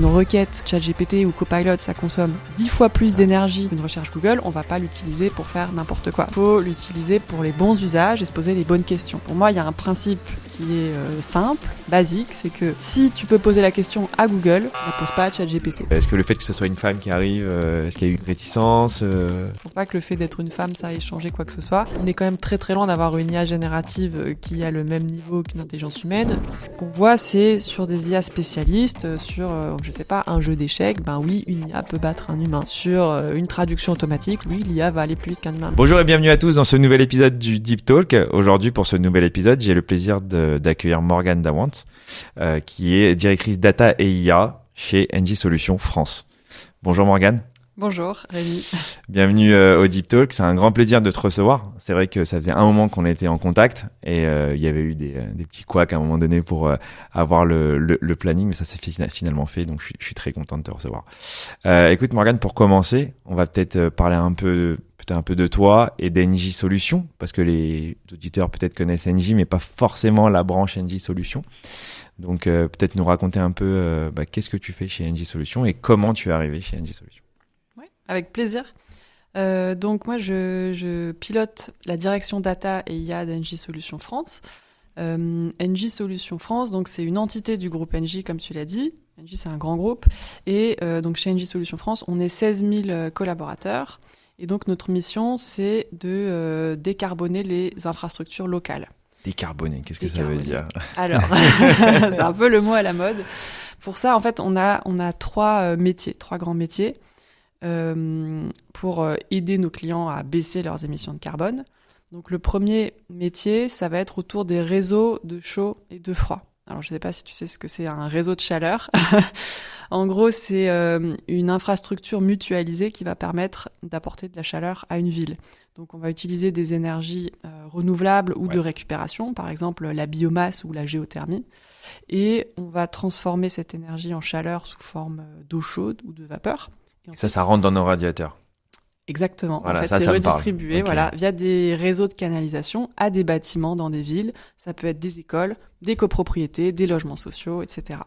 une requête ChatGPT ou Copilot, ça consomme 10 fois plus d'énergie qu'une recherche Google, on va pas l'utiliser pour faire n'importe quoi. Il faut l'utiliser pour les bons usages et se poser les bonnes questions. Pour moi, il y a un principe qui est simple, basique, c'est que si tu peux poser la question à Google, ne pose pas à ChatGPT. Est-ce que le fait que ce soit une femme qui arrive, est-ce qu'il y a eu une réticence Je pense pas que le fait d'être une femme, ça ait changé quoi que ce soit. On est quand même très très loin d'avoir une IA générative qui a le même niveau qu'une intelligence humaine. Ce qu'on voit, c'est sur des IA spécialistes, sur, je sais pas, un jeu d'échecs, ben oui, une IA peut battre un humain. Sur une traduction automatique, oui, l'IA va aller plus vite qu'un humain. Bonjour et bienvenue à tous dans ce nouvel épisode du Deep Talk. Aujourd'hui, pour ce nouvel épisode, j'ai le plaisir d'accueillir Morgane Dawant, qui est directrice data et IA chez Engie Solutions France. Bonjour Morgane. Bonjour Rémi. Bienvenue au Deep Talk, c'est un grand plaisir de te recevoir. C'est vrai que ça faisait un moment qu'on était en contact et il y avait eu des petits couacs à un moment donné pour avoir le planning, mais ça s'est finalement fait, donc je suis très content de te recevoir. Écoute Morgane, pour commencer, on va peut-être parler un peu de toi et d'Engie Solutions, parce que les auditeurs peut-être connaissent Engie, mais pas forcément la branche Engie Solutions. Donc peut-être nous raconter un peu qu'est-ce que tu fais chez Engie Solutions et comment tu es arrivé chez Engie Solutions. Avec plaisir. Donc moi, je pilote la direction data et IA d'Engie Solutions France. Engie Solutions France, donc c'est une entité du groupe Engie, comme tu l'as dit. Engie, c'est un grand groupe. Et donc chez Engie Solutions France, on est 16 000 collaborateurs. Et donc notre mission, c'est de décarboner les infrastructures locales. Décarboner, qu'est-ce que ça veut dire ? Alors, c'est un peu le mot à la mode. Pour ça, en fait, on a trois grands métiers. Pour aider nos clients à baisser leurs émissions de carbone. Donc le premier métier, ça va être autour des réseaux de chaud et de froid. Alors je ne sais pas si tu sais ce que c'est un réseau de chaleur. En gros, c'est une infrastructure mutualisée qui va permettre d'apporter de la chaleur à une ville. Donc on va utiliser des énergies renouvelables ou de récupération, par exemple la biomasse ou la géothermie. Et on va transformer cette énergie en chaleur sous forme d'eau chaude ou de vapeur. Ça rentre dans nos radiateurs. Exactement. Voilà, en fait, ça c'est redistribué okay. via des réseaux de canalisation à des bâtiments dans des villes. Ça peut être des écoles, des copropriétés, des logements sociaux, etc.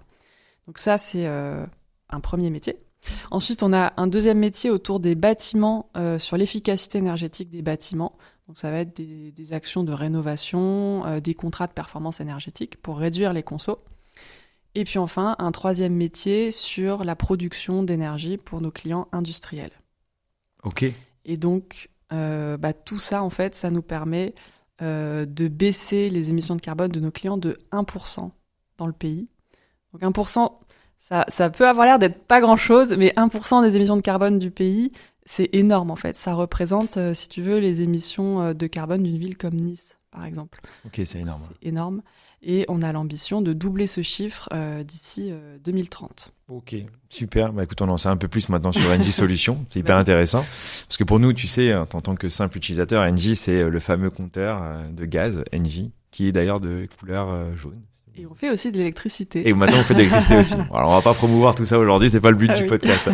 Donc ça, c'est un premier métier. Ensuite, on a un deuxième métier autour des bâtiments, sur l'efficacité énergétique des bâtiments. Donc ça va être des actions de rénovation, des contrats de performance énergétique pour réduire les consos. Et puis enfin, un troisième métier sur la production d'énergie pour nos clients industriels. Ok. Et donc, tout ça, en fait, ça nous permet de baisser les émissions de carbone de nos clients de 1% dans le pays. Donc 1%, ça peut avoir l'air d'être pas grand-chose, mais 1% des émissions de carbone du pays, c'est énorme, en fait. Ça représente, si tu veux, les émissions de carbone d'une ville comme Nice, par exemple. Ok, c'est énorme. C'est énorme. Et on a l'ambition de doubler ce chiffre d'ici 2030. Ok, super. Écoute, on en sait un peu plus maintenant sur Engie Solutions. C'est hyper intéressant. Parce que pour nous, tu sais, en tant que simple utilisateur, Engie, c'est le fameux compteur de gaz, Engie, qui est d'ailleurs de couleur jaune. Et on fait aussi de l'électricité. Et maintenant, on fait de l'électricité aussi. Alors, on va pas promouvoir tout ça aujourd'hui, c'est pas le but du podcast.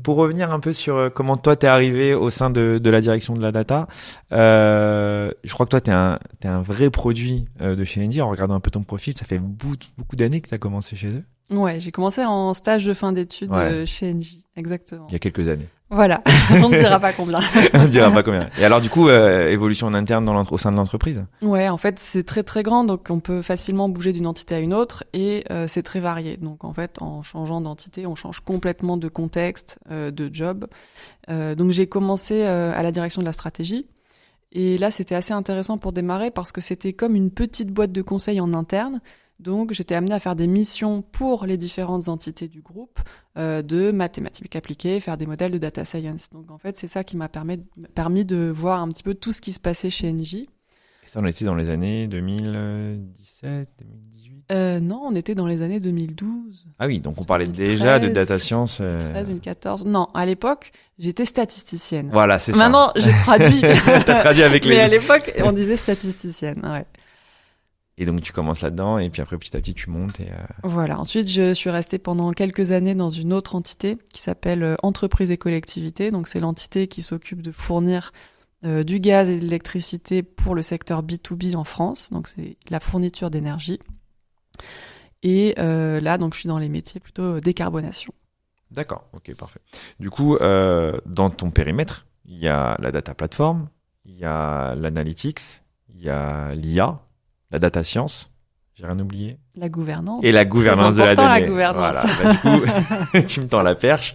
Pour revenir un peu sur comment toi t'es arrivé au sein de la direction de la data, je crois que toi t'es un vrai produit de chez Engie. En regardant un peu ton profil, ça fait beaucoup d'années que t'as commencé chez eux. Ouais, j'ai commencé en stage de fin d'études chez Engie, exactement. Il y a quelques années. Voilà, on ne dira pas combien. On ne dira pas combien. Et alors du coup, évolution en interne au sein de l'entreprise ? Ouais, en fait, c'est très très grand, donc on peut facilement bouger d'une entité à une autre et c'est très varié. Donc en fait, en changeant d'entité, on change complètement de contexte, de job. Donc j'ai commencé à la direction de la stratégie. Et là, c'était assez intéressant pour démarrer parce que c'était comme une petite boîte de conseil en interne. Donc, j'étais amenée à faire des missions pour les différentes entités du groupe de mathématiques appliquées, faire des modèles de data science. Donc, en fait, c'est ça qui m'a permis de voir un petit peu tout ce qui se passait chez Engie. Et ça, on était dans les années 2017, 2018 Non, on était dans les années 2012. Ah oui, donc on parlait 2013, déjà de data science. 2013, 2014. Non, à l'époque, j'étais statisticienne. Voilà, c'est ça. Maintenant, j'ai traduit. T'as traduit avec les... Mais à l'époque, on disait statisticienne, ouais. Et donc, tu commences là-dedans, et puis après, petit à petit, tu montes. Voilà. Ensuite, je suis restée pendant quelques années dans une autre entité qui s'appelle Entreprises et collectivités. Donc, c'est l'entité qui s'occupe de fournir du gaz et de l'électricité pour le secteur B2B en France. Donc, c'est la fourniture d'énergie. Et là, donc, je suis dans les métiers plutôt décarbonation. D'accord, ok, parfait. Du coup, dans ton périmètre, il y a la data platform, il y a l'analytics, il y a l'IA, la data science. J'ai rien oublié. La gouvernance. Et la gouvernance de la donnée. La gouvernance. Voilà. Bah, du coup, tu me tends la perche.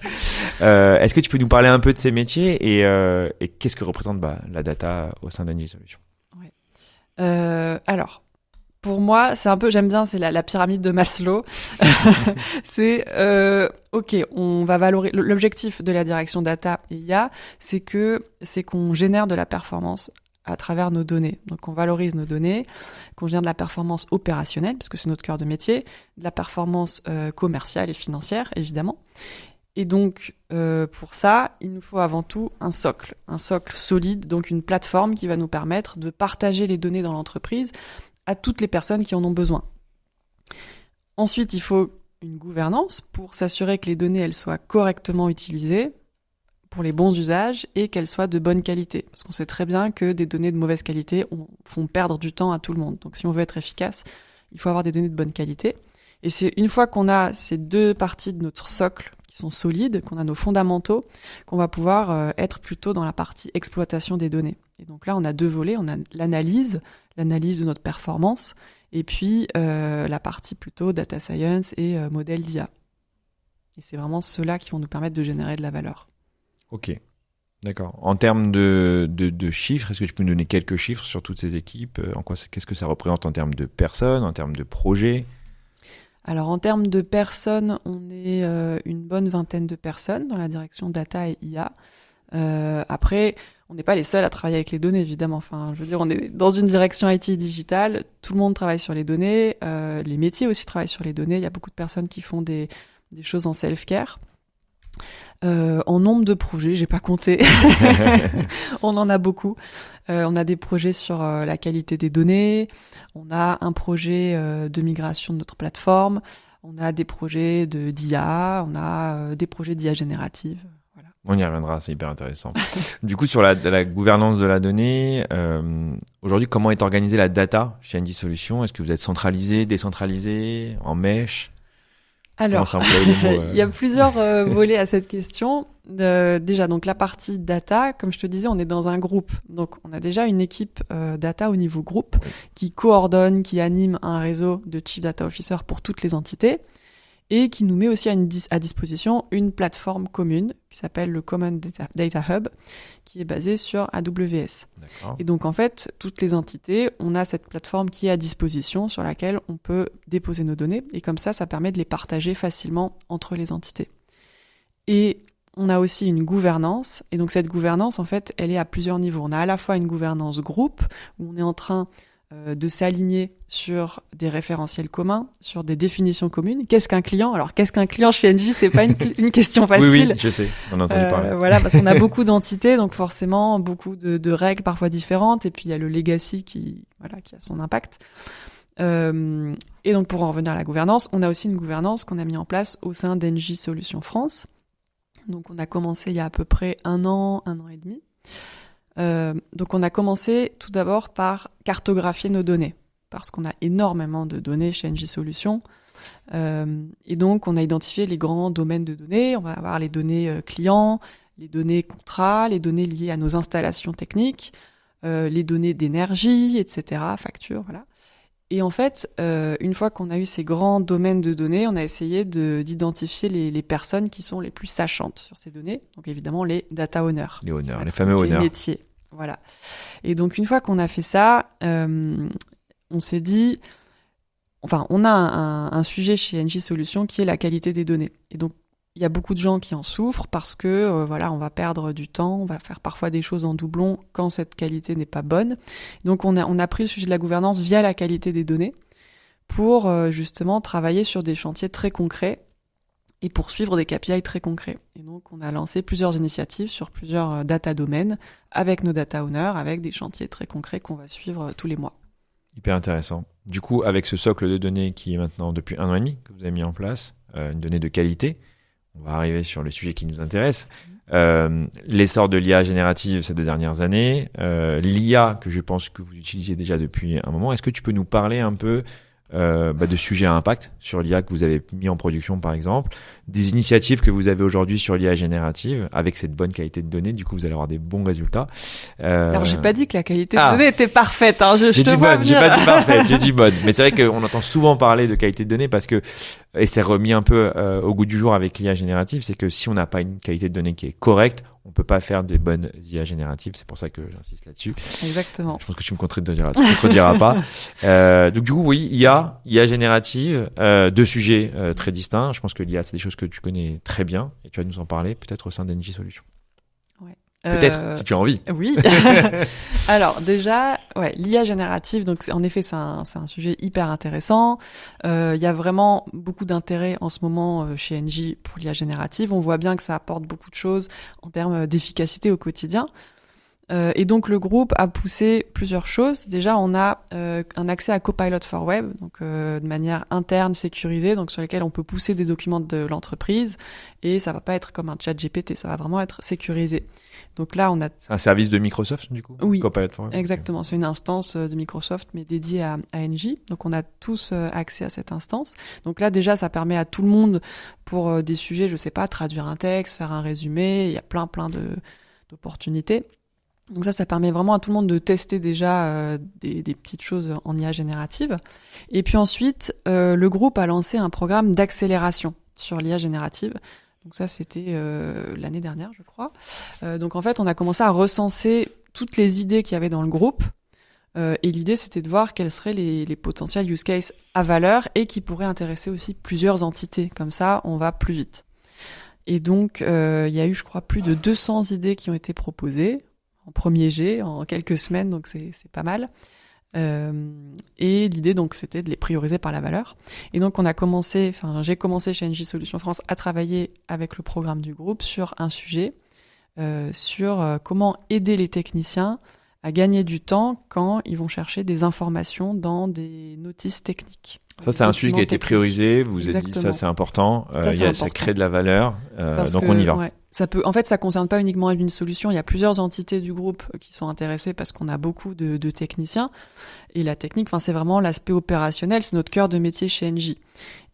Est-ce que tu peux nous parler un peu de ces métiers et qu'est-ce que représente la data au sein d'Engie Solutions? Ouais. Alors, pour moi, c'est un peu, j'aime bien, c'est la pyramide de Maslow. C'est, ok, on va valoriser, l'objectif de la direction data et IA, c'est qu'on génère de la performance à travers nos données. Donc, on valorise nos données, qu'on génère de la performance opérationnelle, parce que c'est notre cœur de métier, de la performance commerciale et financière, évidemment. Et donc, pour ça, il nous faut avant tout un socle solide, donc une plateforme qui va nous permettre de partager les données dans l'entreprise à toutes les personnes qui en ont besoin. Ensuite, il faut une gouvernance pour s'assurer que les données, elles soient correctement utilisées, pour les bons usages et qu'elles soient de bonne qualité. Parce qu'on sait très bien que des données de mauvaise qualité font perdre du temps à tout le monde. Donc si on veut être efficace, il faut avoir des données de bonne qualité. Et c'est une fois qu'on a ces deux parties de notre socle qui sont solides, qu'on a nos fondamentaux, qu'on va pouvoir être plutôt dans la partie exploitation des données. Et donc là, on a deux volets. On a l'analyse de notre performance, et puis la partie plutôt data science et modèle d'IA. Et c'est vraiment ceux-là qui vont nous permettre de générer de la valeur. Ok, d'accord. En termes de chiffres, est-ce que tu peux nous donner quelques chiffres sur toutes ces équipes? Qu'est-ce que ça représente en termes de personnes, en termes de projets? Alors en termes de personnes, on est une bonne vingtaine de personnes dans la direction data et IA. Après, on n'est pas les seuls à travailler avec les données, évidemment. Enfin, je veux dire, on est dans une direction IT digitale, tout le monde travaille sur les données, les métiers aussi travaillent sur les données. Il y a beaucoup de personnes qui font des choses en self-care. En nombre de projets, j'ai pas compté. On en a beaucoup. On a des projets sur la qualité des données. On a un projet de migration de notre plateforme. On a des projets d'IA. On a des projets d'IA générative. Voilà. On y reviendra, c'est hyper intéressant. Du coup, sur la gouvernance de la donnée, aujourd'hui, comment est organisée la data chez Engie Solutions? Est-ce que vous êtes centralisé, décentralisé, en mesh? Alors, il y a plusieurs volets à cette question. Déjà, donc la partie data, comme je te disais, on est dans un groupe. Donc, on a déjà une équipe data au niveau groupe qui coordonne, qui anime un réseau de Chief Data Officer pour toutes les entités et qui nous met aussi à disposition une plateforme commune qui s'appelle le Common Data Hub, qui est basée sur AWS. D'accord. Et donc, en fait, toutes les entités, on a cette plateforme qui est à disposition sur laquelle on peut déposer nos données. Et comme ça permet de les partager facilement entre les entités. Et on a aussi une gouvernance. Et donc, cette gouvernance, en fait, elle est à plusieurs niveaux. On a à la fois une gouvernance groupe, où on est en train de s'aligner sur des référentiels communs, sur des définitions communes. Qu'est-ce qu'un client? Alors, qu'est-ce qu'un client chez Engie? C'est pas une question facile. Oui, je sais. On a entendu parler. Voilà, parce qu'on a beaucoup d'entités, donc forcément beaucoup de règles parfois différentes. Et puis il y a le legacy qui a son impact. Et donc pour en revenir à la gouvernance, on a aussi une gouvernance qu'on a mis en place au sein d'Engie Solutions France. Donc on a commencé il y a à peu près un an et demi. Donc on a commencé tout d'abord par cartographier nos données, parce qu'on a énormément de données chez Engie Solutions. Et donc on a identifié les grands domaines de données. On va avoir les données clients, les données contrats, les données liées à nos installations techniques, les données d'énergie, etc., factures, voilà. Et en fait, une fois qu'on a eu ces grands domaines de données, on a essayé d'identifier les personnes qui sont les plus sachantes sur ces données. Donc évidemment, les data owners. Les owners, les fameux owners. Les métiers, voilà. Et donc une fois qu'on a fait ça, on s'est dit, enfin, on a un sujet chez Engie Solutions qui est la qualité des données. Et donc il y a beaucoup de gens qui en souffrent parce que on va perdre du temps, on va faire parfois des choses en doublon quand cette qualité n'est pas bonne. Donc on a pris le sujet de la gouvernance via la qualité des données pour justement travailler sur des chantiers très concrets et poursuivre des KPI très concrets. Et donc on a lancé plusieurs initiatives sur plusieurs data domaines avec nos data owners, avec des chantiers très concrets qu'on va suivre tous les mois. Hyper intéressant. Du coup, avec ce socle de données qui est maintenant depuis 1 an et demi que vous avez mis en place, une donnée de qualité, on va arriver sur le sujet qui nous intéresse. L'essor de l'IA générative ces 2 dernières années, l'IA que je pense que vous utilisiez déjà depuis un moment. Est-ce que tu peux nous parler un peu de sujets à impact sur l'IA que vous avez mis en production, par exemple, des initiatives que vous avez aujourd'hui sur l'IA générative, avec cette bonne qualité de données, du coup, vous allez avoir des bons résultats. Alors, j'ai pas dit que la qualité de données était parfaite, hein. Je j'ai te dit vois bonne, venir. j'ai pas dit parfaite, j'ai dit bonne. Mais c'est vrai qu'on entend souvent parler de qualité de données parce que, et c'est remis un peu au goût du jour avec l'IA générative, c'est que si on n'a pas une qualité de données qui est correcte, on peut pas faire de bonnes IA génératives. C'est pour ça que j'insiste là-dessus. Exactement. Je pense que tu me contrediras pas. Donc du coup, oui, IA générative, deux sujets très distincts. Je pense que l'IA, c'est des choses que tu connais très bien et tu vas nous en parler peut-être au sein d'Engie Solutions. Ouais. Peut-être, si tu as envie. Oui. Alors déjà, l'IA générative, donc en effet, c'est un sujet hyper intéressant. Il y a vraiment beaucoup d'intérêt en ce moment chez Engie pour l'IA générative. On voit bien que ça apporte beaucoup de choses en termes d'efficacité au quotidien. Et donc le groupe a poussé plusieurs choses. Déjà, on a un accès à Copilot for Web, donc de manière interne, sécurisée, donc sur lesquels on peut pousser des documents de l'entreprise, et ça va pas être comme un chat GPT, ça va vraiment être sécurisé. Donc là, on a... C'est un service de Microsoft, du coup? Oui, Copilot for Web. Exactement. Okay. C'est une instance de Microsoft, mais dédiée à Engie. Donc on a tous accès à cette instance. Donc là, déjà, ça permet à tout le monde, pour des sujets, je sais pas, traduire un texte, faire un résumé, il y a plein d'opportunités. Donc ça permet vraiment à tout le monde de tester déjà des petites choses en IA générative. Et puis ensuite, le groupe a lancé un programme d'accélération sur l'IA générative. Donc ça, c'était l'année dernière, je crois. Donc en fait, on a commencé à recenser toutes les idées qu'il y avait dans le groupe. Et l'idée, c'était de voir quels seraient les potentiels use cases à valeur et qui pourraient intéresser aussi plusieurs entités. Comme ça, on va plus vite. Et donc, il y a eu, je crois, plus de 200 idées qui ont été proposées en premier jet, en quelques semaines, donc c'est pas mal. Et l'idée, donc, c'était de les prioriser par la valeur. Et donc, j'ai commencé chez Engie Solutions France à travailler avec le programme du groupe sur un sujet, sur comment aider les techniciens à gagner du temps quand ils vont chercher des informations dans des notices techniques. Ça, c'est un sujet qui a été priorisé. Vous vous êtes dit, ça, c'est important. Ça crée de la valeur. Donc, on y va. Ouais, ça concerne pas uniquement une solution. Il y a plusieurs entités du groupe qui sont intéressées parce qu'on a beaucoup de techniciens. Et la technique, c'est vraiment l'aspect opérationnel. C'est notre cœur de métier chez Engie.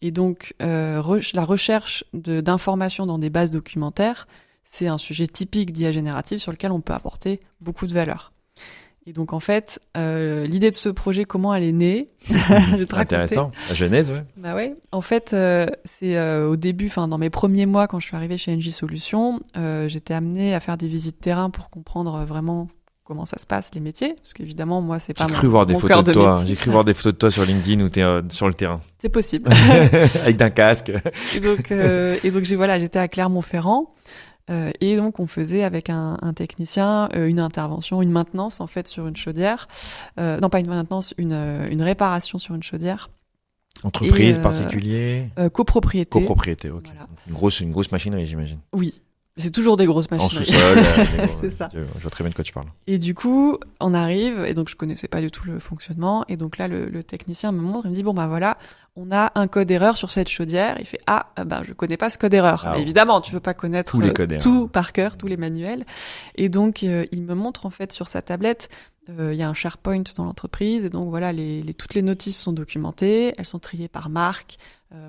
Et donc, la recherche d'informations dans des bases documentaires, c'est un sujet typique d'IA générative sur lequel on peut apporter beaucoup de valeur. Et donc, en fait, l'idée de ce projet, comment elle est née? Je vais te raconter. Intéressant. La genèse, ouais. Bah ouais. En fait, c'est au début, dans mes premiers mois, quand je suis arrivée chez Engie Solutions, j'étais amenée à faire des visites terrain pour comprendre vraiment comment ça se passe, les métiers. Parce qu'évidemment, moi, c'est pas mon cœur de métier. J'ai cru voir des photos de toi sur LinkedIn où t'es sur le terrain. C'est possible. Avec un casque. Et donc j'étais à Clermont-Ferrand. Et donc on faisait avec un technicien une intervention, une maintenance en fait sur une chaudière. Non, pas une maintenance, une réparation sur une chaudière. Entreprise, particulier. Copropriété. Copropriété, ok. Voilà. Une grosse machinerie, j'imagine. Oui. C'est toujours des grosses machines. En sous-sol. C'est ça. Je vois très bien de quoi tu parles. Et du coup, on arrive, et donc je connaissais pas du tout le fonctionnement, et donc là, le technicien me montre, il me dit, voilà, on a un code erreur sur cette chaudière. Il fait, je connais pas ce code erreur. Ah, évidemment, tu peux pas connaître tout par cœur, tous les manuels. Et donc, il me montre, en fait, sur sa tablette, il y a un SharePoint dans l'entreprise, et donc voilà, toutes les notices sont documentées, elles sont triées par marque,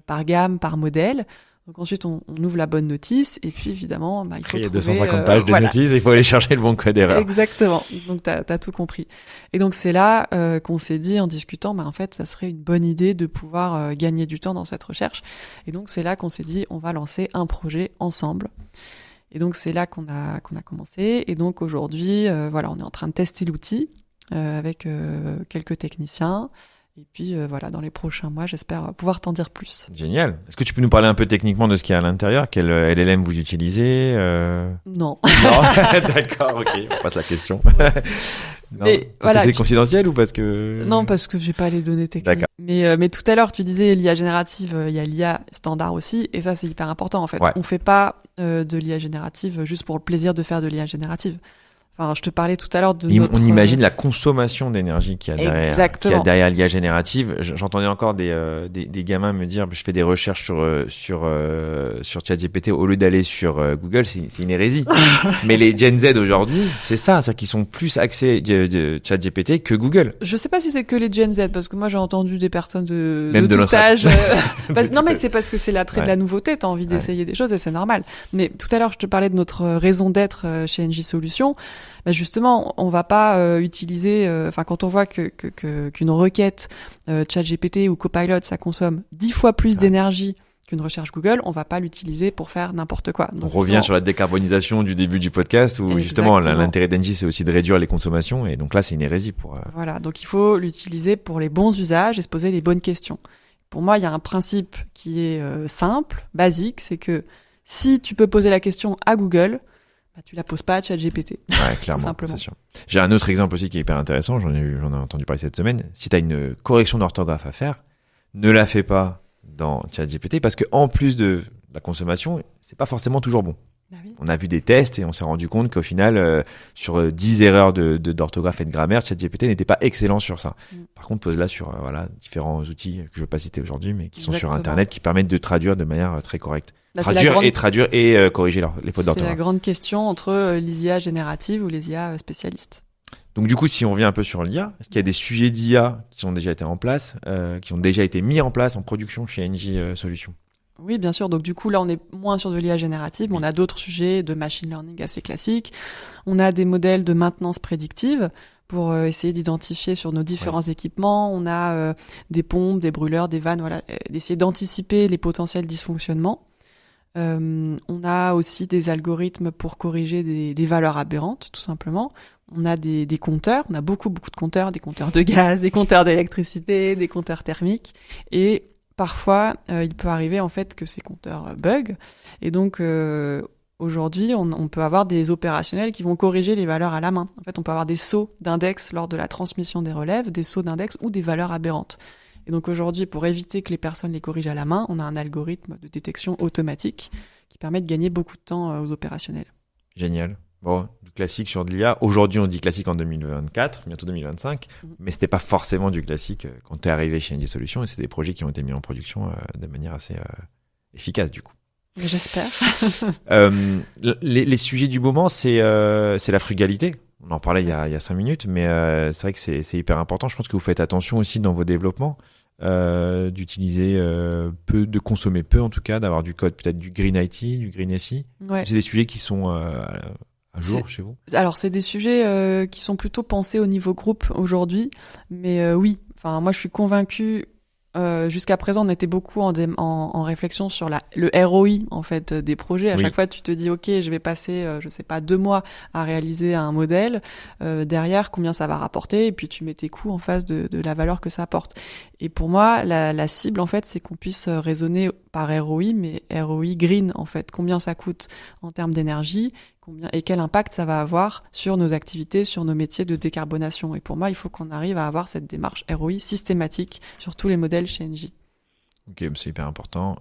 par gamme, par modèle. Donc ensuite, on ouvre la bonne notice et puis évidemment, il faut trouver... Il y a 250 pages de notices, il faut aller chercher le bon code erreur. Exactement. Donc t'as tout compris. Et donc c'est là qu'on s'est dit en discutant, en fait, ça serait une bonne idée de pouvoir gagner du temps dans cette recherche. Et donc c'est là qu'on s'est dit, on va lancer un projet ensemble. Et donc c'est là qu'on a commencé. Et donc aujourd'hui, on est en train de tester l'outil avec quelques techniciens. Et puis dans les prochains mois, j'espère pouvoir t'en dire plus. Génial. Est-ce que tu peux nous parler un peu techniquement de ce qu'il y a à l'intérieur? Quel LLM vous utilisez? Non. D'accord, ok. On passe la question. Non. Parce que c'est confidentiel ou parce que... Non, parce que j'ai pas les données techniques. D'accord. Mais tout à l'heure, tu disais l'IA générative, il y a l'IA standard aussi, et ça c'est hyper important en fait. Ouais. On fait pas de l'IA générative juste pour le plaisir de faire de l'IA générative. Enfin, je te parlais tout à l'heure de On imagine la consommation d'énergie qu'il y a derrière l'IA générative. J'entendais encore des gamins me dire, je fais des recherches sur ChatGPT au lieu d'aller sur Google, c'est une hérésie. Mais les Gen Z aujourd'hui, c'est ça, c'est qu'ils sont plus axés de ChatGPT que Google. Je sais pas si c'est que les Gen Z, parce que moi j'ai entendu des personnes de tout âge. Non, mais c'est parce que c'est l'attrait de la nouveauté, t'as envie d'essayer des choses et c'est normal. Mais tout à l'heure, je te parlais de notre raison d'être chez NJ Solutions. Bah justement, on va pas utiliser, quand on voit qu'une requête ChatGPT ou Copilot, ça consomme 10 fois plus d'énergie qu'une recherche Google, on va pas l'utiliser pour faire n'importe quoi. Donc, on revient sur la décarbonisation du début du podcast, où justement l'intérêt d'Engie, c'est aussi de réduire les consommations, et donc là c'est une hérésie pour. Voilà, donc il faut l'utiliser pour les bons usages et se poser les bonnes questions. Pour moi, il y a un principe qui est simple, basique, c'est que si tu peux poser la question à Google, tu la poses pas à ChatGPT. Ouais, clairement, c'est sûr. J'ai un autre exemple aussi qui est hyper intéressant, j'en ai entendu parler cette semaine. Si tu as une correction d'orthographe à faire, ne la fais pas dans ChatGPT, parce que en plus de la consommation, c'est pas forcément toujours bon. Bah oui. On a vu des tests et on s'est rendu compte qu'au final, sur 10 erreurs d'orthographe et de grammaire, ChatGPT n'était pas excellent sur ça. Par contre, pose-la sur différents outils que je ne veux pas citer aujourd'hui, mais qui sont sur Internet, qui permettent de traduire de manière très correcte. Là, traduire et corriger les fautes d'orthographe. C'est la grande question entre les IA génératives ou les IA spécialistes. Donc du coup, si on revient un peu sur l'IA, est-ce qu'il y a des sujets d'IA qui ont déjà été en place, qui ont déjà été mis en place en production chez NJ Solutions? Oui, bien sûr. Donc du coup, là, on est moins sur de l'IA générative, mais on a d'autres sujets de machine learning assez classiques. On a des modèles de maintenance prédictive pour essayer d'identifier sur nos différents équipements. On a des pompes, des brûleurs, des vannes, voilà, d'essayer d'anticiper les potentiels dysfonctionnements. On a aussi des algorithmes pour corriger des valeurs aberrantes, tout simplement. On a des compteurs, on a beaucoup de compteurs, des compteurs de gaz, des compteurs d'électricité, des compteurs thermiques, et parfois il peut arriver en fait que ces compteurs bug, et donc aujourd'hui on peut avoir des opérationnels qui vont corriger les valeurs à la main. En fait, on peut avoir des sauts d'index lors de la transmission des relèves, des sauts d'index ou des valeurs aberrantes. Et donc aujourd'hui, pour éviter que les personnes les corrigent à la main, on a un algorithme de détection automatique qui permet de gagner beaucoup de temps aux opérationnels. Génial. Bon, du classique sur de l'IA. Aujourd'hui, on dit classique en 2024, bientôt 2025, mais c'était pas forcément du classique quand tu es arrivé chez NJ Solutions, et c'est des projets qui ont été mis en production de manière assez efficace du coup. J'espère. Les sujets du moment, c'est la frugalité. On en parlait il y a 5 minutes, mais c'est vrai que c'est hyper important. Je pense que vous faites attention aussi dans vos développements d'utiliser peu, de consommer peu en tout cas, d'avoir du code peut-être du Green IT, du Green SI. Ouais. C'est des sujets qui sont à jour chez vous? Alors c'est des sujets qui sont plutôt pensés au niveau groupe aujourd'hui, mais oui. Enfin moi je suis convaincue. Jusqu'à présent, on était beaucoup en réflexion sur le ROI en fait des projets. À chaque fois, tu te dis ok, je vais passer, 2 mois à réaliser un modèle. Derrière, combien ça va rapporter, et puis tu mets tes coûts en face de la valeur que ça apporte. Et pour moi, la cible en fait, c'est qu'on puisse raisonner par ROI, mais ROI green en fait. Combien ça coûte en termes d'énergie, et quel impact ça va avoir sur nos activités, sur nos métiers de décarbonation. Et pour moi, il faut qu'on arrive à avoir cette démarche ROI systématique sur tous les modèles chez NJ. Ok, c'est hyper important.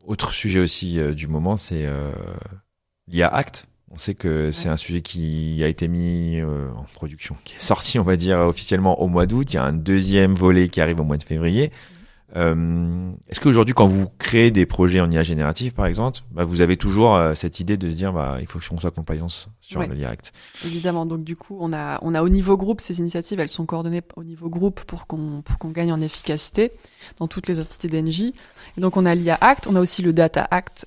Autre sujet aussi du moment, c'est l'IA Act. On sait que c'est un sujet qui a été mis en production, qui est sorti, on va dire, officiellement au mois d'août. Il y a un deuxième volet qui arrive au mois de février. Est-ce qu'aujourd'hui, quand vous créez des projets en IA générative, par exemple, vous avez toujours cette idée de se dire, il faut qu'on soit compliance sur l'IA Act? Évidemment. Donc, du coup, on a au niveau groupe, ces initiatives, elles sont coordonnées au niveau groupe pour qu'on gagne en efficacité dans toutes les entités d'Engie. Et donc, on a l'IA Act, on a aussi le Data Act,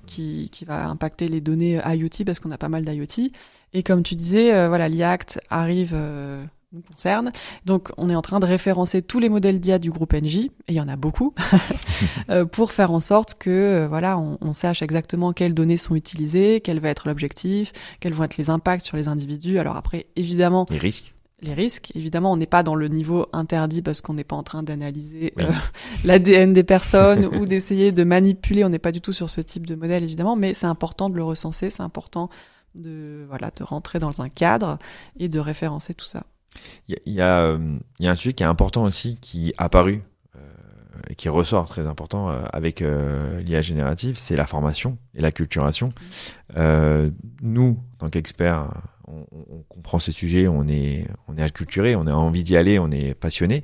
qui va impacter les données IoT, parce qu'on a pas mal d'IoT. Et comme tu disais, l'IA Act arrive, nous concerne. Donc, on est en train de référencer tous les modèles d'IA du groupe NJ, et il y en a beaucoup, pour faire en sorte que, on sache exactement quelles données sont utilisées, quel va être l'objectif, quels vont être les impacts sur les individus. Alors après, évidemment... Les risques, évidemment, on n'est pas dans le niveau interdit parce qu'on n'est pas en train d'analyser l'ADN des personnes ou d'essayer de manipuler. On n'est pas du tout sur ce type de modèle, évidemment, mais c'est important de le recenser, c'est important de rentrer dans un cadre et de référencer tout ça. Il y a un sujet qui est important aussi, qui est apparu et qui ressort très important avec l'IA générative, c'est la formation et l'acculturation. Nous, en tant qu'experts, on comprend ces sujets, on est acculturé, on a envie d'y aller, on est passionné.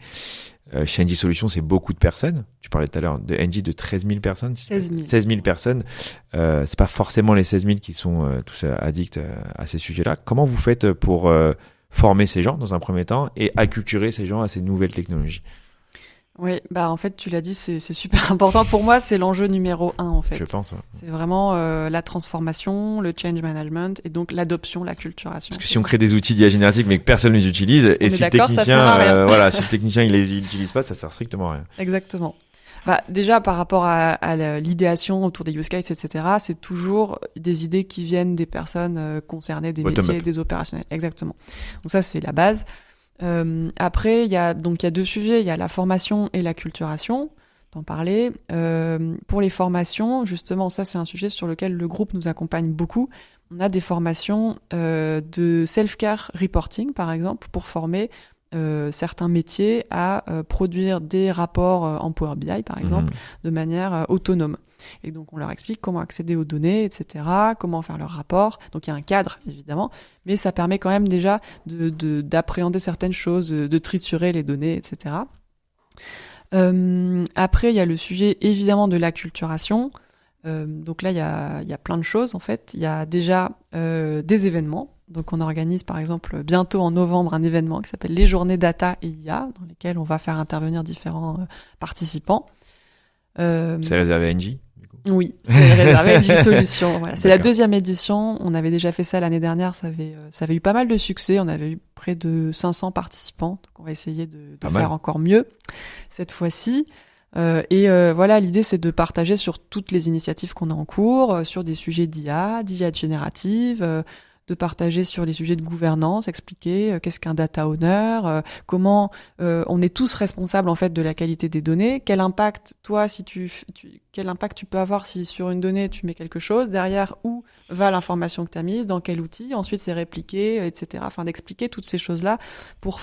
Chez NJ Solutions, c'est beaucoup de personnes. Tu parlais tout à l'heure de NJ de 13 000 personnes. 16 000 personnes. C'est pas forcément les 16 000 qui sont tous addicts à ces sujets-là. Comment vous faites pour former ces gens dans un premier temps et acculturer ces gens à ces nouvelles technologies? Oui, bah en fait, tu l'as dit, c'est super important. Pour moi, c'est l'enjeu numéro 1, en fait. Je pense. Ouais. C'est vraiment la transformation, le change management et donc l'adoption, l'acculturation. Parce que si on crée des outils d'IA générative mais que personne ne les utilise, et si le technicien, si le technicien il les utilise pas, ça sert strictement à rien. Exactement. Bah déjà par rapport à l'idéation autour des use cases, etc., c'est toujours des idées qui viennent des personnes concernées, des métiers, des opérationnels. Exactement. Donc ça c'est la base. Après, il y a 2 sujets. Il y a la formation et l'acculturation. T'en parlais. Pour les formations, justement, ça, c'est un sujet sur lequel le groupe nous accompagne beaucoup. On a des formations de self-care reporting, par exemple, pour former certains métiers à produire des rapports en Power BI, par exemple, de manière autonome. Et donc, on leur explique comment accéder aux données, etc., comment faire leur rapport. Donc, il y a un cadre, évidemment, mais ça permet quand même déjà d'appréhender certaines choses, de triturer les données, etc. Après, il y a le sujet, évidemment, de l'acculturation. Donc là, il y a plein de choses, en fait. Il y a déjà des événements. Donc, on organise, par exemple, bientôt en novembre, un événement qui s'appelle les Journées Data et IA, dans lesquelles on va faire intervenir différents participants. C'est réservé à NJ? Oui, c'est réservé à NJ Solutions. Voilà. C'est la 2e édition. On avait déjà fait ça l'année dernière. Ça avait eu pas mal de succès. On avait eu près de 500 participants. Donc, on va essayer de faire encore mieux cette fois-ci. Voilà, l'idée, c'est de partager sur toutes les initiatives qu'on a en cours, sur des sujets d'IA générative, de partager sur les sujets de gouvernance, expliquer qu'est-ce qu'un data owner, comment on est tous responsables en fait de la qualité des données, quel impact toi quel impact tu peux avoir si sur une donnée tu mets quelque chose, derrière où va l'information que tu as mise, dans quel outil, ensuite c'est répliqué, etc. Enfin d'expliquer toutes ces choses-là pour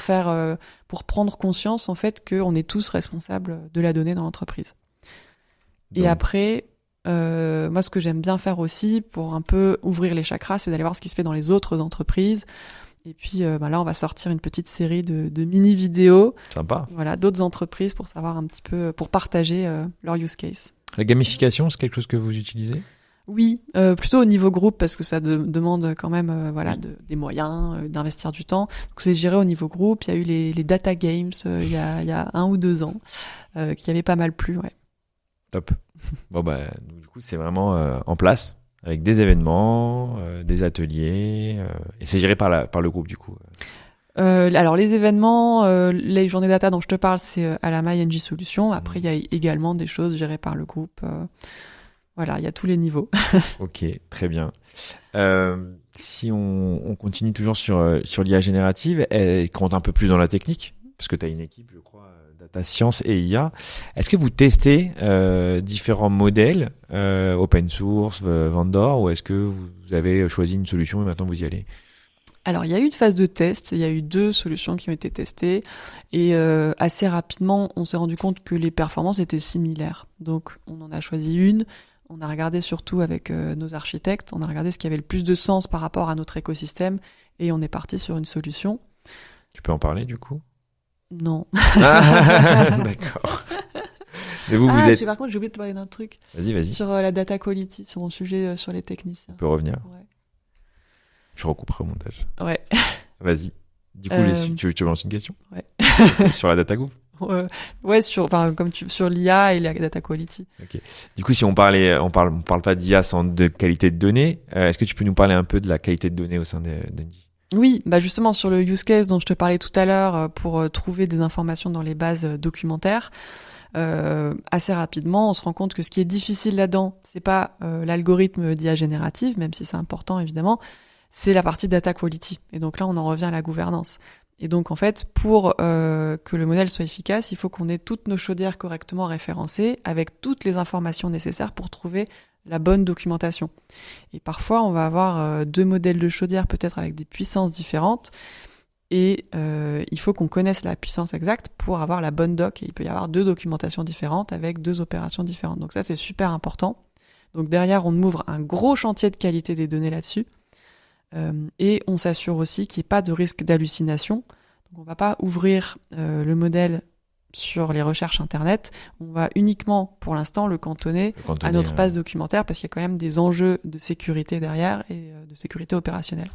prendre conscience en fait qu'on est tous responsables de la donnée dans l'entreprise. Et après moi, ce que j'aime bien faire aussi pour un peu ouvrir les chakras, c'est d'aller voir ce qui se fait dans les autres entreprises. Et puis là, on va sortir une petite série de mini-vidéos. Sympa. Voilà, d'autres entreprises pour savoir un petit peu, pour partager leur use case. La gamification, c'est quelque chose que vous utilisez? Oui, plutôt au niveau groupe parce que ça demande quand même des moyens, d'investir du temps. Donc c'est géré au niveau groupe. Il y a eu les data games il y a 1 ou 2 ans qui avaient pas mal plu. Ouais. Top. Bon du coup c'est vraiment en place avec des événements, des ateliers et c'est géré par le groupe du coup. Alors les événements, les journées data dont je te parle, c'est à la maille NJ Solutions. Après il y a également des choses gérées par le groupe. Voilà, il y a tous les niveaux. Ok, très bien. Si on continue toujours sur l'IA générative, elle compte un peu plus dans la technique parce que tu as une équipe, je crois, data science et IA. Est-ce que vous testez différents modèles open source, vendor, ou est-ce que vous avez choisi une solution et maintenant vous y allez? Alors, il y a eu une phase de test, il y a eu 2 solutions qui ont été testées et assez rapidement, on s'est rendu compte que les performances étaient similaires. Donc, on en a choisi une. On a regardé surtout avec nos architectes, on a regardé ce qui avait le plus de sens par rapport à notre écosystème et on est parti sur une solution. Tu peux en parler du coup? Non. D'accord. Mais vous êtes... Par contre, j'ai oublié de te parler d'un truc. Vas-y. Sur la data quality, sur mon sujet sur les techniciens. On peut revenir. Ouais. Je recouperai au montage. Ouais. Vas-y. Du coup, tu veux lancer une question? Ouais. Sur la data group? Ouais, sur l'IA et la data quality. Ok. Du coup, si on parle pas d'IA sans de qualité de données, est-ce que tu peux nous parler un peu de la qualité de données au sein d'Engie? Oui, justement sur le use case dont je te parlais tout à l'heure pour trouver des informations dans les bases documentaires, assez rapidement, on se rend compte que ce qui est difficile là-dedans, c'est pas l'algorithme d'IA générative, même si c'est important évidemment, c'est la partie data quality. Et donc là, on en revient à la gouvernance. Et donc en fait, pour que le modèle soit efficace, il faut qu'on ait toutes nos chaudières correctement référencées avec toutes les informations nécessaires pour trouver la bonne documentation. Et parfois, on va avoir 2 modèles de chaudière peut-être avec des puissances différentes et il faut qu'on connaisse la puissance exacte pour avoir la bonne doc. Et il peut y avoir 2 documentations différentes avec 2 opérations différentes. Donc ça, c'est super important. Donc derrière, on ouvre un gros chantier de qualité des données là-dessus. Et on s'assure aussi qu'il n'y ait pas de risque d'hallucination. Donc on ne va pas ouvrir le modèle sur les recherches Internet. On va uniquement, pour l'instant, le cantonner à notre base documentaire parce qu'il y a quand même des enjeux de sécurité derrière et de sécurité opérationnelle.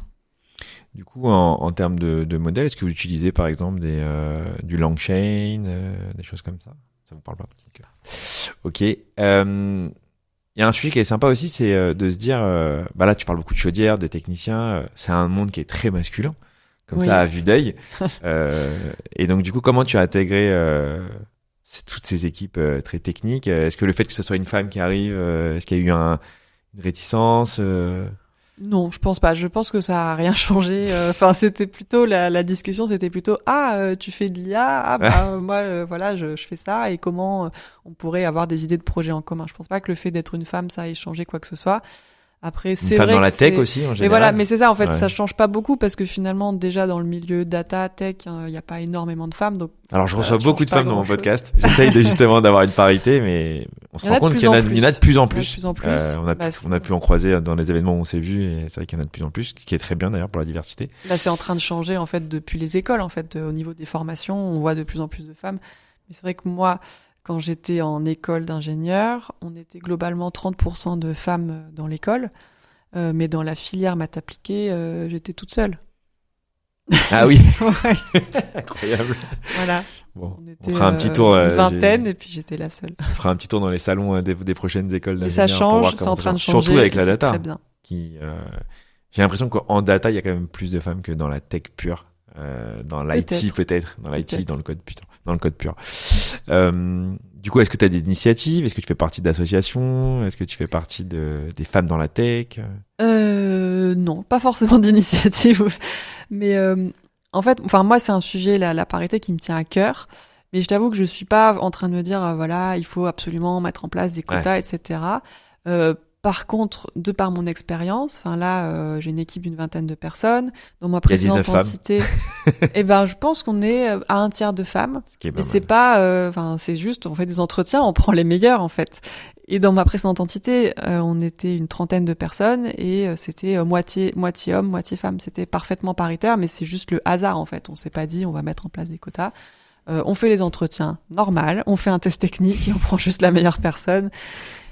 Du coup, en termes de modèles, est-ce que vous utilisez par exemple du LangChain, des choses comme ça? Ça vous parle pas? Ok. Il y a un sujet qui est sympa aussi, c'est de se dire, là tu parles beaucoup de chaudières, de techniciens, c'est un monde qui est très masculin, comme ça à vue d'œil. Et donc du coup, comment tu as intégré toutes ces équipes très techniques? Est-ce que le fait que ce soit une femme qui arrive, est-ce qu'il y a eu une réticence? Non, je pense pas. Je pense que ça a rien changé. Enfin, c'était plutôt la discussion, c'était plutôt tu fais de l'IA, moi voilà, je fais ça et comment on pourrait avoir des idées de projets en commun. Je pense pas que le fait d'être une femme ça ait changé quoi que ce soit. Après, c'est vrai dans la que tech aussi en général. Mais voilà, mais c'est ça en fait, ça change pas beaucoup parce que finalement déjà dans le milieu data tech, il y a pas énormément de femmes donc. Alors je reçois beaucoup de femmes dans mon podcast. J'essaye justement d'avoir une parité, mais on se rend compte qu'il y en a de plus en plus. On a pu en croiser dans les événements où on s'est vu et c'est vrai qu'il y en a de plus en plus, ce qui est très bien d'ailleurs pour la diversité. Là, c'est en train de changer en fait depuis les écoles en fait, au niveau des formations, on voit de plus en plus de femmes. Mais c'est vrai que moi, quand j'étais en école d'ingénieur, on était globalement 30% de femmes dans l'école, mais dans la filière maths appliquées, j'étais toute seule. Ah oui. Incroyable. Voilà. Bon, on fera un petit tour. Une vingtaine et puis j'étais la seule. On fera un petit tour dans les salons des prochaines écoles d'ingénieurs. Et ça change, c'est en train de changer. Surtout avec la data. Très bien. J'ai l'impression qu'en data, il y a quand même plus de femmes que dans la tech pure. Dans l'IT peut-être. Dans l'IT, dans le code pur. Du coup, est-ce que tu as des initiatives? Est-ce que tu fais partie d'associations? Est-ce que tu fais partie des femmes dans la tech? Non, pas forcément d'initiative. Mais en fait, moi, c'est un sujet, la parité, qui me tient à cœur. Mais je t'avoue que je suis pas en train de me dire, voilà, il faut absolument mettre en place des quotas, etc. Par contre, de par mon expérience, j'ai une équipe d'une 20aine de personnes. Dans ma précédente entité, je pense qu'on est à 1/3 de femmes. Mais c'est pas, c'est juste, on fait des entretiens, on prend les meilleurs en fait. Et dans ma précédente entité, on était une 30aine de personnes et c'était moitié hommes, moitié femmes. C'était parfaitement paritaire, mais c'est juste le hasard en fait. On s'est pas dit on va mettre en place des quotas. On fait les entretiens normal, on fait un test technique et on prend juste la meilleure personne.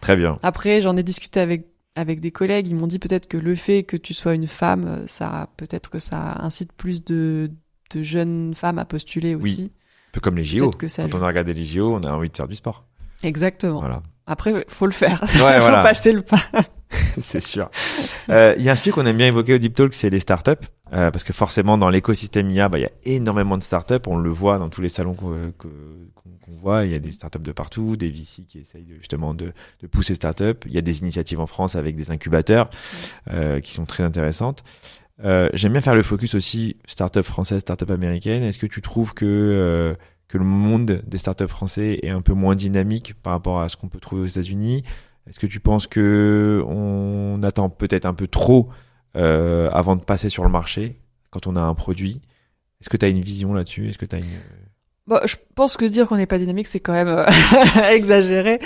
Très bien. Après, j'en ai discuté avec des collègues, ils m'ont dit peut-être que le fait que tu sois une femme, peut-être que ça incite plus de jeunes femmes à postuler aussi. Oui. Un peu comme les JO. Quand on a regardé les JO, on a envie de faire du sport. Exactement. Voilà. Après, faut le faire. Faut passer le pas. C'est sûr. Il y a un sujet qu'on aime bien évoquer au Deep Talk, c'est les startups. Parce que forcément, dans l'écosystème IA, il y a énormément de startups. On le voit dans tous les salons qu'on voit. Il y a des startups de partout, des VC qui essayent justement de pousser startups. Il y a des initiatives en France avec des incubateurs qui sont très intéressantes. J'aime bien faire le focus aussi startup française, startup américaine. Est-ce que tu trouves que le monde des startups français est un peu moins dynamique par rapport à ce qu'on peut trouver aux États-Unis? Est-ce que tu penses que on attend peut-être un peu trop avant de passer sur le marché quand on a un produit? Est-ce que tu as une vision là-dessus? Est-ce que tu as une... je pense que dire qu'on n'est pas dynamique, c'est quand même exagéré.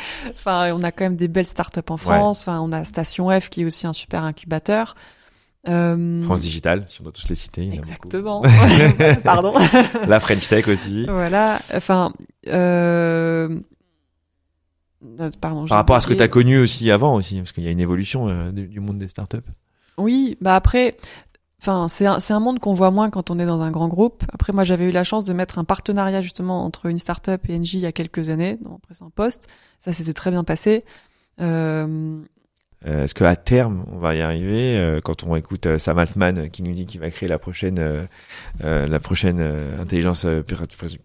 On a quand même des belles startups en France. On a Station F qui est aussi un super incubateur. France Digital, si on doit tous les citer. Exactement. Pardon. La French Tech aussi. Voilà. Pardon. Par rapport à ce que tu as connu aussi avant aussi, parce qu'il y a une évolution du monde des startups. Oui, après, c'est un monde qu'on voit moins quand on est dans un grand groupe. Après, moi, j'avais eu la chance de mettre un partenariat justement entre une startup et Engie il y a quelques années dans mon précédent poste. Ça s'était très bien passé. Est-ce qu'à terme, on va y arriver quand on écoute Sam Altman qui nous dit qu'il va créer la prochaine intelligence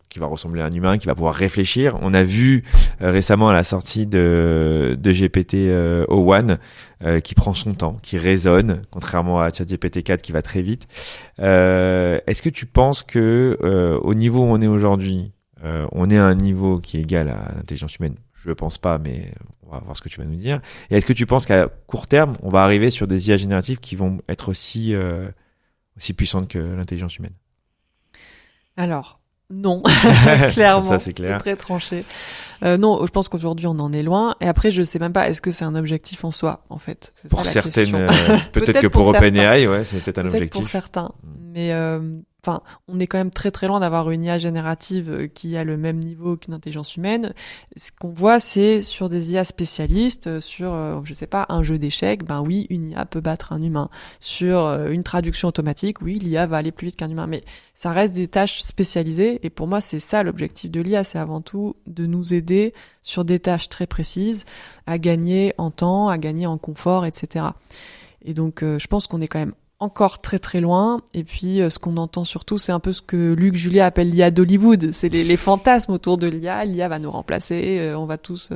qui va ressembler à un humain, qui va pouvoir réfléchir. On a vu récemment à la sortie de GPT-o1 qui prend son temps, qui raisonne, contrairement à ChatGPT 4 qui va très vite. Est-ce que tu penses que au niveau où on est aujourd'hui, on est à un niveau qui est égal à l'intelligence humaine? Je pense pas, mais on va voir ce que tu vas nous dire. Et est-ce que tu penses qu'à court terme, on va arriver sur des IA génératives qui vont être aussi puissantes que l'intelligence humaine? Alors, Non, clairement. Comme ça, c'est clair. C'est très tranché. Non, je pense qu'aujourd'hui on en est loin. Et après, je sais même pas, est-ce que c'est un objectif en soi, en fait. C'est Pour ça, la certaines, question. peut-être que pour OpenAI, ouais, c'est peut-être un Peut-être objectif. pour certains. Mais enfin, on est quand même très très loin d'avoir une IA générative qui a le même niveau qu'une intelligence humaine. Ce qu'on voit, c'est sur des IA spécialistes, sur, je sais pas, un jeu d'échecs, ben oui, une IA peut battre un humain. Sur une traduction automatique, oui, l'IA va aller plus vite qu'un humain. Mais ça reste des tâches spécialisées. Et pour moi, c'est ça l'objectif de l'IA, c'est avant tout de nous aider sur des tâches très précises à gagner en temps, à gagner en confort, etc. Et donc, je pense qu'on est quand même encore très très loin. Et puis, ce qu'on entend surtout, c'est un peu ce que Luc Julia appelle l'IA d'Hollywood. C'est les fantasmes autour de l'IA. L'IA va nous remplacer. On va tous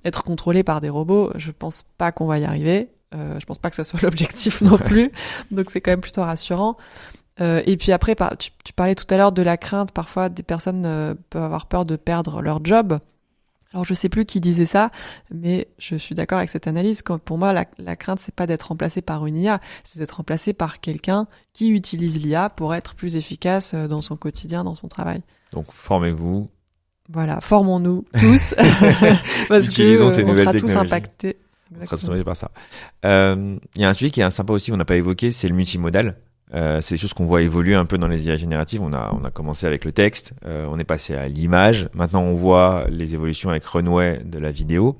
être contrôlés par des robots. Je pense pas qu'on va y arriver. Je pense pas que ça soit l'objectif non plus. Donc, c'est quand même plutôt rassurant. Et puis après, tu parlais tout à l'heure de la crainte. Parfois, des personnes peuvent avoir peur de perdre leur job. Alors je sais plus qui disait ça, mais je suis d'accord avec cette analyse. Pour moi, la crainte, c'est pas d'être remplacé par une IA, c'est d'être remplacé par quelqu'un qui utilise l'IA pour être plus efficace dans son quotidien, dans son travail. Donc formez-vous. Voilà, formons-nous tous, parce Utilisons que ces on nouvelles sera tous technologies. impactés. On sera transformé par ça. Il y a un sujet qui est sympa aussi, on n'a pas évoqué, c'est le multimodal. C'est des choses qu'on voit évoluer un peu dans les IA génératives. On a commencé avec le texte, on est passé à l'image. Maintenant, on voit les évolutions avec Runway de la vidéo.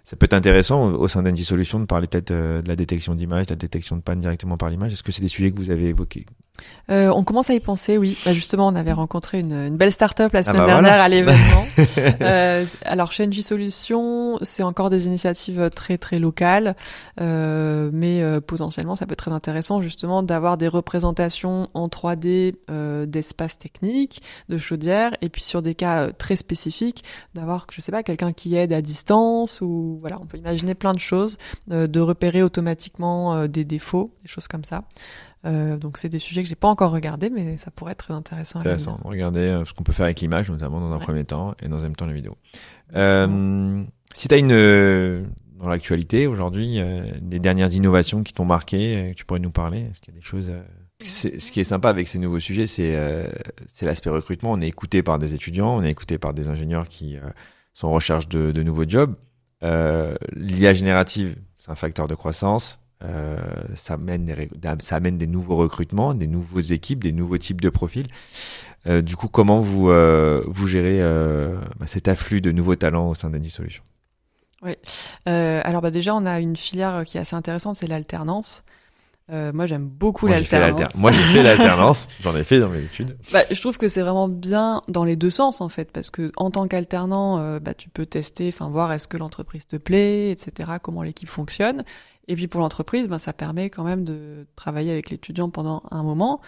Ça peut être intéressant au sein d'Engie Solutions de parler peut-être de la détection d'image, de la détection de panne directement par l'image. Est-ce que c'est des sujets que vous avez évoqués? On commence à y penser, oui. Bah justement, on avait rencontré une belle start-up la semaine voilà. dernière à l'événement. Alors, chez Engie Solutions, c'est encore des initiatives très très locales, mais potentiellement, ça peut être très intéressant justement d'avoir des représentations en 3D d'espaces techniques, de chaudières, et puis sur des cas très spécifiques, d'avoir, je sais pas, quelqu'un qui aide à distance, ou voilà, on peut imaginer plein de choses, de repérer automatiquement des défauts, des choses comme ça. Donc c'est des sujets que j'ai pas encore regardés, mais ça pourrait être très intéressant. Intéressant. Regardez ce qu'on peut faire avec l'image, notamment dans un premier temps, et dans un deuxième temps la vidéo. Si tu as dans l'actualité aujourd'hui, des dernières innovations qui t'ont marqué, que tu pourrais nous parler, est-ce qu'il y a des choses Ce qui est sympa avec ces nouveaux sujets, c'est l'aspect recrutement. On est écouté par des étudiants, on est écouté par des ingénieurs qui sont en recherche de nouveaux jobs. L'IA générative, c'est un facteur de croissance. Ça amène des nouveaux recrutements, des nouvelles équipes, des nouveaux types de profils. Du coup, comment vous gérez cet afflux de nouveaux talents au sein d'Engie Solutions? Oui. Alors déjà, on a une filière qui est assez intéressante, c'est l'alternance. Moi, j'aime beaucoup l'alternance. Moi, j'ai fait l'alternance. J'en ai fait dans mes études. Je trouve que c'est vraiment bien dans les deux sens, en fait, parce que en tant qu'alternant, tu peux tester, voir est-ce que l'entreprise te plaît, etc., comment l'équipe fonctionne. Et puis pour l'entreprise, ça permet quand même de travailler avec l'étudiant pendant un moment.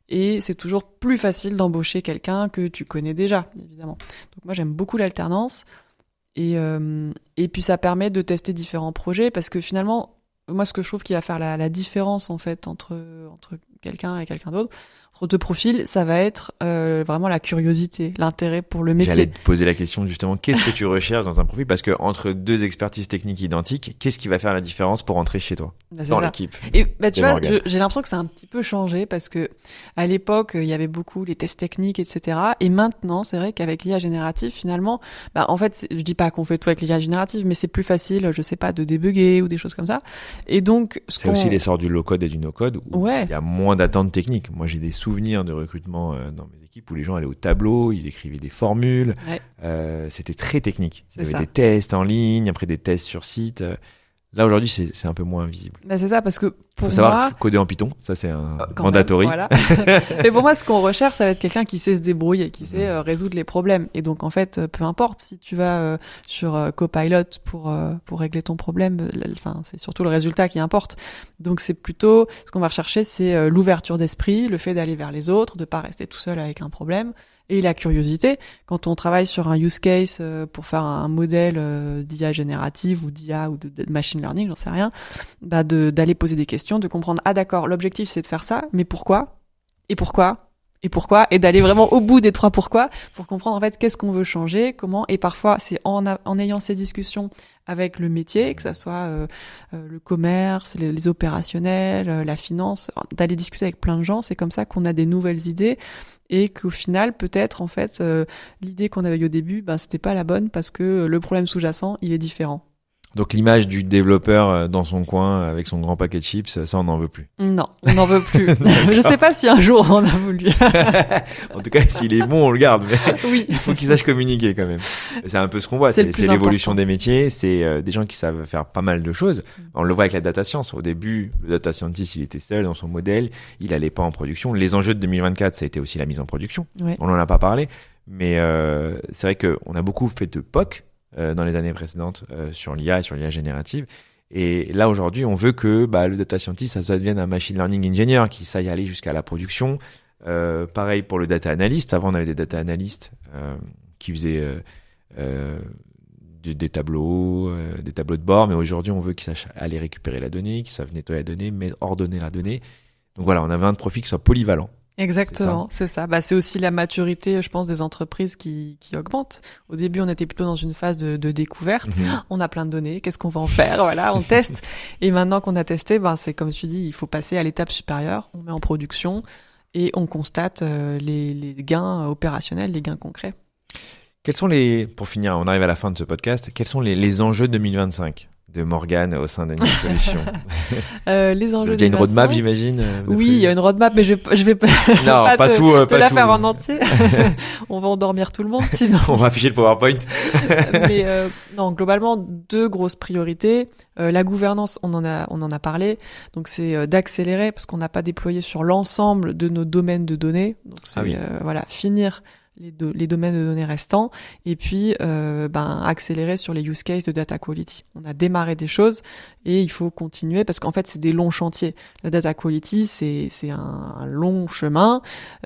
Et c'est toujours plus facile d'embaucher quelqu'un que tu connais déjà, évidemment. Donc moi, j'aime beaucoup l'alternance. Et puis ça permet de tester différents projets, parce que finalement, moi, ce que je trouve qui va faire la différence, en fait, entre quelqu'un et quelqu'un d'autre, entre deux profils, ça va être vraiment la curiosité, l'intérêt pour le métier. J'allais te poser la question justement, qu'est-ce que tu recherches dans un profil? Parce que entre deux expertises techniques identiques, qu'est-ce qui va faire la différence pour entrer chez toi, dans l'équipe? Et tu vois, j'ai l'impression que ça a un petit peu changé, parce que à l'époque, il y avait beaucoup les tests techniques, etc. Et maintenant, c'est vrai qu'avec l'IA générative, finalement, en fait, je dis pas qu'on fait tout avec l'IA générative, mais c'est plus facile, je sais pas, de débugger ou des choses comme ça. Et donc, c'est aussi l'essor du low-code et du no-code, où il y a moins d'attentes techniques. Moi, j'ai des souvenirs de recrutement dans mes équipes où les gens allaient au tableau, ils écrivaient des formules, c'était très technique. Il y avait des tests en ligne, après des tests sur site. Là, aujourd'hui, c'est un peu moins visible. C'est ça, parce que pour faut savoir coder en Python, ça c'est un mandatory. Voilà. Mais pour moi, ce qu'on recherche, ça va être quelqu'un qui sait se débrouiller, qui sait résoudre les problèmes. Et donc, en fait, peu importe si tu vas sur Copilot pour régler ton problème, c'est surtout le résultat qui importe. Donc, c'est plutôt ce qu'on va rechercher, c'est l'ouverture d'esprit, le fait d'aller vers les autres, de pas rester tout seul avec un problème. Et la curiosité, quand on travaille sur un use case pour faire un modèle d'IA générative ou d'IA ou de machine learning, j'en sais rien, d'aller poser des questions, de comprendre, d'accord, l'objectif c'est de faire ça, mais pourquoi? Et pourquoi? Et pourquoi? Et d'aller vraiment au bout des 3 pourquoi, pour comprendre en fait qu'est-ce qu'on veut changer, comment, et parfois c'est en ayant ces discussions avec le métier, que ça soit le commerce, les opérationnels, la finance, d'aller discuter avec plein de gens, c'est comme ça qu'on a des nouvelles idées et qu'au final, peut-être, en fait, l'idée qu'on avait eu au début, c'était pas la bonne parce que le problème sous-jacent, il est différent. Donc l'image du développeur dans son coin avec son grand paquet de chips, ça on n'en veut plus. Non, on n'en veut plus. Je sais pas si un jour on a voulu. En tout cas, s'il est bon, on le garde. Mais oui. Il faut qu'il sache communiquer quand même. C'est un peu ce qu'on voit. C'est l'évolution important. Des métiers. C'est des gens qui savent faire pas mal de choses. On le voit avec la data science. Au début, le data scientist, il était seul dans son modèle. Il allait pas en production. Les enjeux de 2024, ça a été aussi la mise en production. Ouais. On en a pas parlé. Mais c'est vrai qu'on a beaucoup fait de POC dans les années précédentes sur l'IA et sur l'IA générative. Et là, aujourd'hui, on veut que le data scientist, ça devienne un machine learning engineer qui saille aller jusqu'à la production. Pareil pour le data analyst. Avant, on avait des data analysts qui faisaient des tableaux de bord. Mais aujourd'hui, on veut qu'ils sachent aller récupérer la donnée, qu'ils savent nettoyer la donnée, mais ordonner la donnée. Donc voilà, on a 20 profils qui soient polyvalents. Exactement, c'est ça. C'est aussi la maturité, je pense, des entreprises qui augmente. Au début, on était plutôt dans une phase de découverte. On a plein de données, qu'est-ce qu'on va en faire? Voilà, on teste. Et maintenant qu'on a testé, c'est comme tu dis, il faut passer à l'étape supérieure. On met en production et on constate les gains opérationnels, les gains concrets. Quels sont pour finir, on arrive à la fin de ce podcast, quels sont les enjeux 2025 de Morgane au sein d'Anima Solutions? Les enjeux. Il y a une roadmap, j'imagine. Oui, il y a une roadmap, mais je vais pas, non, pas tout, te la faire en entier. On va endormir tout le monde, sinon. On va afficher le PowerPoint. Mais non, globalement, 2 grosses priorités. La gouvernance, on en a parlé. Donc c'est d'accélérer parce qu'on n'a pas déployé sur l'ensemble de nos domaines de données. Donc c'est finir les domaines de données restants et puis accélérer sur les use cases de data quality. On a démarré des choses et il faut continuer parce qu'en fait c'est des longs chantiers. La data quality c'est un long chemin,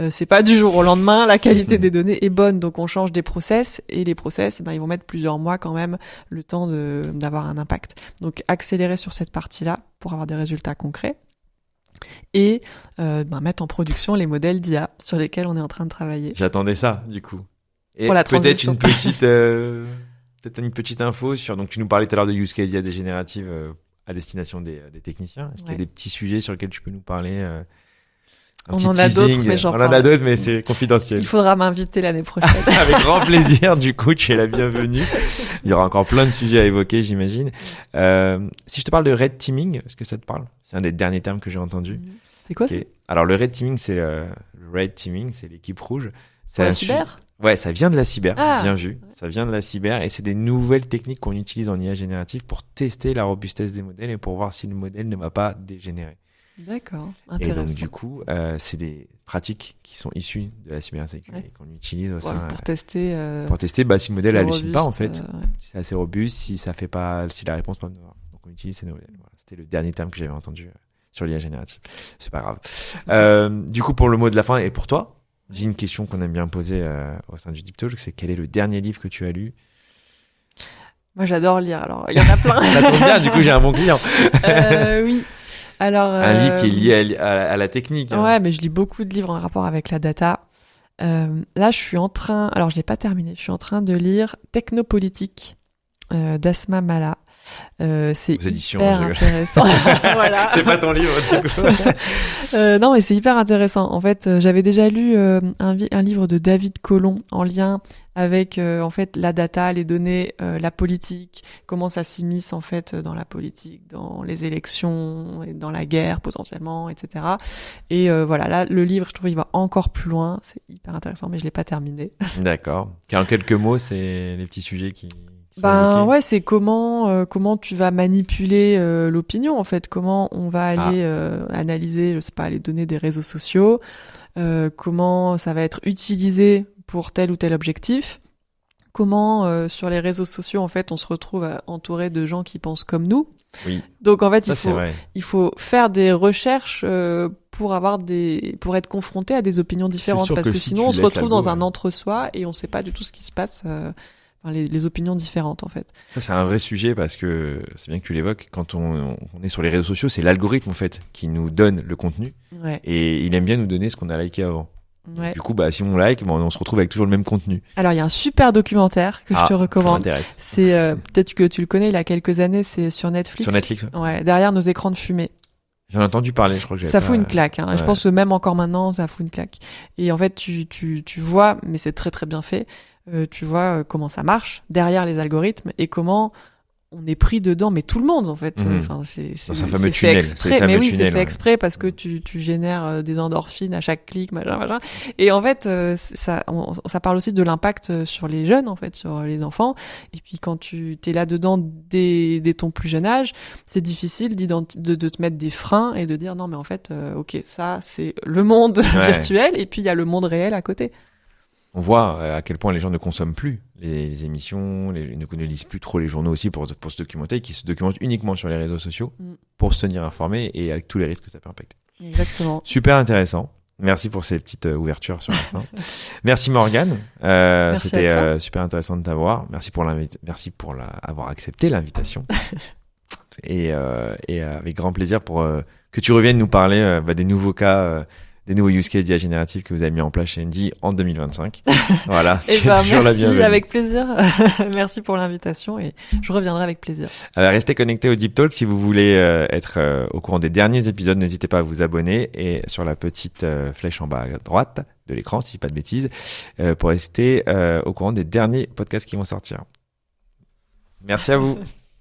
c'est pas du jour au lendemain, la qualité des données est bonne donc on change des process et les process ils vont mettre plusieurs mois quand même le temps d'avoir un impact. Donc accélérer sur cette partie-là pour avoir des résultats concrets. Et mettre en production les modèles d'IA sur lesquels on est en train de travailler. J'attendais ça, du coup. Et pour la peut-être une petite info sur. Donc, tu nous parlais tout à l'heure de use case IA dégénérative à destination des techniciens. Est-ce qu'il y a des petits sujets sur lesquels tu peux nous parler? On en a d'autres, mais on en a d'autres, mais c'est confidentiel. Il faudra m'inviter l'année prochaine. Avec grand plaisir, du coup, tu es la bienvenue. Il y aura encore plein de sujets à évoquer, j'imagine. Si je te parle de red teaming, est-ce que ça te parle? C'est un des derniers termes que j'ai entendu. C'est quoi? Okay. Alors, le red teaming, c'est l'équipe rouge. C'est la cyber? Ouais, ça vient de la cyber, bien vu. Ça vient de la cyber et c'est des nouvelles techniques qu'on utilise en IA générative pour tester la robustesse des modèles et pour voir si le modèle ne va pas dégénérer. D'accord, intéressant. Et donc du coup, c'est des pratiques qui sont issues de la cybersécurité qu'on utilise au sein pour tester si le modèle hallucine pas en fait, si c'est assez robuste, si ça fait pas, si la réponse pas. Donc on utilise ces modèles. Voilà, c'était le dernier terme que j'avais entendu sur l'IA générative. C'est pas grave. Du coup, pour le mot de la fin et pour toi, j'ai une question qu'on aime bien poser au sein du Deep Talk, c'est quel est le dernier livre que tu as lu? Moi, j'adore lire. Alors, il y en a plein. Ça tombe bien. Du coup, j'ai un bon client. Oui. Alors, un livre qui est lié à la technique. Ouais, mais je lis beaucoup de livres en rapport avec la data. Là, je suis en train, alors je l'ai pas terminé, je suis en train de lire Technopolitique d'Asma Mala. C'est hyper intéressant. Voilà. C'est pas ton livre, du coup. Non, mais c'est hyper intéressant. En fait, j'avais déjà lu un livre de David Colomb en lien avec en fait la data, les données, la politique, comment ça s'immisce en fait dans la politique, dans les élections, et dans la guerre potentiellement, etc. Et voilà, là le livre, je trouve, il va encore plus loin. C'est hyper intéressant, mais je l'ai pas terminé. D'accord. En quelques mots, c'est les petits sujets qui ouais, c'est comment tu vas manipuler l'opinion en fait, comment on va aller analyser, je sais pas, les données des réseaux sociaux, comment ça va être utilisé pour tel ou tel objectif, comment sur les réseaux sociaux en fait on se retrouve entouré de gens qui pensent comme nous. Oui. Donc en fait il faut faire des recherches pour être confronté à des opinions différentes parce que sinon on se retrouve dans un entre-soi et on sait pas du tout ce qui se passe. Les opinions différentes en fait. Ça c'est un vrai sujet parce que c'est bien que tu l'évoques. Quand on est sur les réseaux sociaux, c'est l'algorithme en fait qui nous donne le contenu et il aime bien nous donner ce qu'on a liké avant. Ouais. Du coup, si on like, on se retrouve avec toujours le même contenu. Alors, il y a un super documentaire que je te recommande. Ça m'intéresse. C'est peut-être que tu le connais, il y a quelques années, c'est sur Netflix. Sur Netflix. Ouais, derrière nos écrans de fumée. J'en ai entendu parler, je crois que j'avais Ça pas... fout une claque. Hein. Ouais. Je pense que même encore maintenant, ça fout une claque. Et en fait, tu vois, mais c'est très très bien fait, tu vois comment ça marche derrière les algorithmes et comment on est pris dedans, mais tout le monde en fait. Enfin, Dans un fameux fait tunnel. exprès. Mais oui, c'est fait exprès parce que tu génères des endorphines à chaque clic, machin. Et en fait, ça parle aussi de l'impact sur les jeunes, en fait, sur les enfants. Et puis quand tu t'es là dedans dès ton plus jeune âge, c'est difficile de te mettre des freins et de dire non, mais en fait, ok, ça c'est le monde virtuel et puis il y a le monde réel à côté. On voit à quel point les gens ne consomment plus les émissions, ne lisent plus trop les journaux aussi pour se documenter, qui se documentent uniquement sur les réseaux sociaux pour se tenir informés et avec tous les risques que ça peut impacter. Exactement. Super intéressant. Merci pour ces petites ouvertures sur la fin. Merci Morgane. C'était super intéressant de t'avoir. Merci pour avoir accepté l'invitation. et avec grand plaisir pour que tu reviennes nous parler des nouveaux cas. Des nouveaux use cases d'IA générative que vous avez mis en place chez Andy en 2025. Voilà. Et merci, avec plaisir. Merci pour l'invitation et je reviendrai avec plaisir. Restez connectés au Deep Talk. Si vous voulez être au courant des derniers épisodes, n'hésitez pas à vous abonner et sur la petite flèche en bas à droite de l'écran, si je dis pas de bêtises, pour rester au courant des derniers podcasts qui vont sortir. Merci à vous.